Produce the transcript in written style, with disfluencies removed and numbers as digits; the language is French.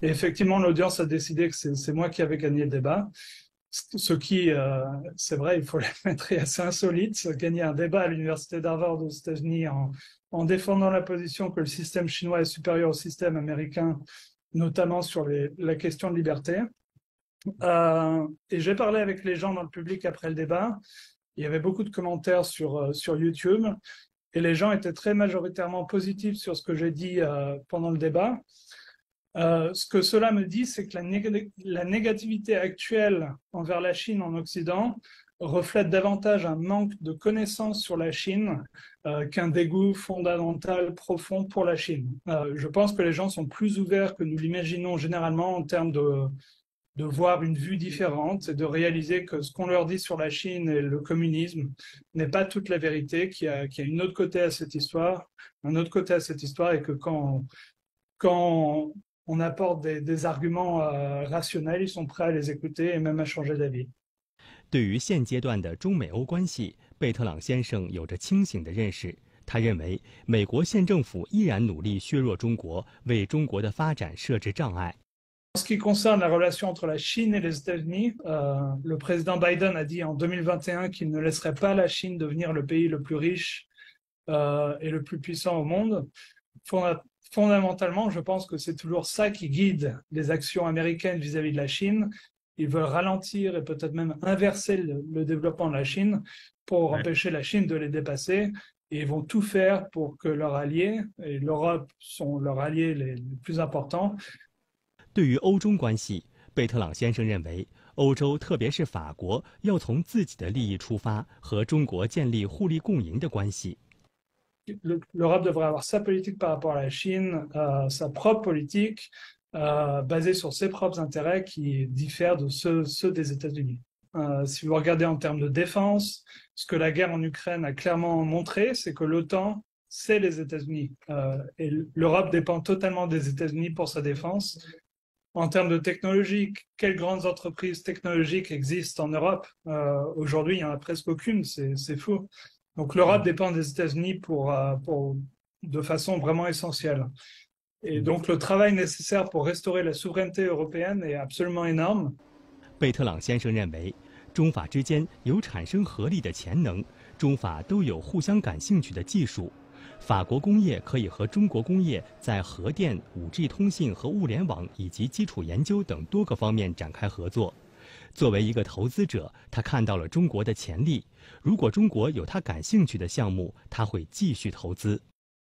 Et effectivement, l'audience a décidé que c'est moi qui avais gagné le débat. Ce qui, c'est vrai, il faut l'admettre, est assez insolite. Gagner un débat à l'université d'Harvard aux États-Unis en défendant la position que le système chinois est supérieur au système américain, notamment sur la question de liberté. Et j'ai parlé avec les gens dans le public après le débat. Il y avait beaucoup de commentaires sur YouTube et les gens étaient très majoritairement positifs sur ce que j'ai dit pendant le débat. Ce que cela me dit, c'est que la négativité actuelle envers la Chine en Occident reflète davantage un manque de connaissances sur la Chine qu'un dégoût fondamental profond pour la Chine. Je pense que les gens sont plus ouverts que nous l'imaginons généralement en termes de voir une vue différente et de réaliser que ce qu'on leur dit sur la Chine et le communisme n'est pas toute la vérité, qu'il y a une autre côté à cette histoire, un autre côté à cette histoire, et que quand on apporte des arguments rationnels, ils sont prêts à les écouter et même à changer d'avis. 对于现阶段的中美欧关系，贝特朗先生有着清醒的认识。他认为，美国现政府依然努力削弱中国，为中国的发展设置障碍。En ce qui concerne la relation entre la Chine et les États-Unis, le président Biden a dit en 2021 qu'il ne laisserait pas la Chine devenir le pays le plus riche et le plus puissant au monde. Fondamentalement, je pense que c'est toujours ça qui guide les actions américaines vis-à-vis de la Chine. Ils veulent ralentir et peut-être même inverser le développement de la Chine pour empêcher la Chine de les dépasser. Et ils vont tout faire pour que leurs alliés, et l'Europe sont leurs alliés les plus importants, 对于欧中关系，贝特朗先生认为，欧洲特别是法国要从自己的利益出发，和中国建立互利共赢的关系。L'Europe devrait avoir sa politique par rapport à la Chine, sa propre politique, basée sur ses propres intérêts qui diffèrent de ceux des États-Unis. Si vous regardez en termes de défense, ce que la guerre en Ukraine a clairement montré, c'est que l'OTAN, c'est les États-Unis. Et l'Europe dépend totalement des États-Unis pour sa défense. En termes de technologie, quelles grandes entreprises technologiques existent en Europe? Aujourd'hui, il n'y en a presque aucune, c'est fou. Donc l'Europe dépend des États-Unis de façon vraiment essentielle. Et donc le travail nécessaire pour restaurer la souveraineté européenne est absolument énorme. 贝特朗先生认为，中法之间有产生合力的潜能，中法都有互相感兴趣的技术。法国工业可以和中国工业在核电、5G 通信和物联网以及基础研究等多个方面展开合作。作为一个投资者，他看到了中国的潜力。如果中国有他感兴趣的项目，他会继续投资。